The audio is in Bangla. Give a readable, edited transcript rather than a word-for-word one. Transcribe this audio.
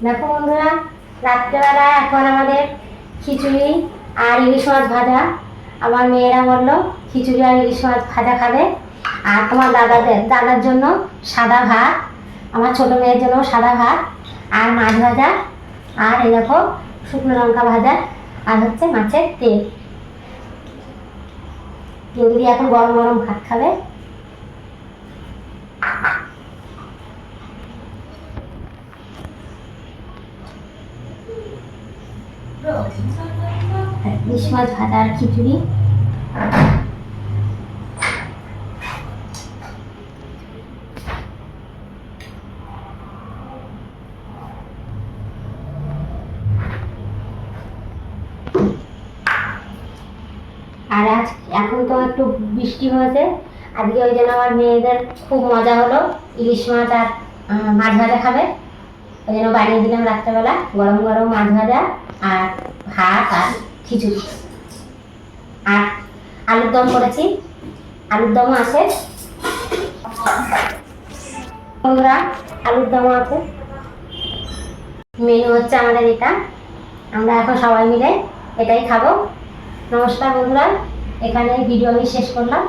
দেখো বন্ধুরা, রাত্রেবেলা এখন আমাদের খিচুড়ি আর ইলিশ মাছ ভাজা। আমার মেয়েরা বললো খিচুড়ি আর ইলিশ মাছ ভাজা খাবে। আর তোমার দাদার জন্য সাদা ভাত, আমার ছোটো মেয়ের জন্য সাদা ভাত আর মাছ ভাজা, আর এই দেখো শুকনো লঙ্কা ভাজা, আর হচ্ছে মাছের তেল। কেউ যদি এখন গরম গরম ভাত খাবে। ইলিশ মাছ ভাজা আর খিচুড়ি। আর আজ এখন তো একটু বৃষ্টি হয়েছে, আজকে ওই জন্য আমার মেয়েদের খুব মজা হলো, ইলিশ মাছ আর মাছ ভাজা খাবে। ওই জন্য বানিয়ে দিলাম রাত্রেবেলা গরম গরম মাছ ভাজা আর ভাত আর খিচুড়ি, আর আলুর দম করেছি, আলুর দমও আছে বন্ধুরা, আলুর দমও আছে। মেনু হচ্ছে আমাদের এটা, আমরা এখন সবাই মিলে এটাই খাবো। নমস্কার বন্ধুরা, এখানে ভিডিও আমি শেষ করলাম।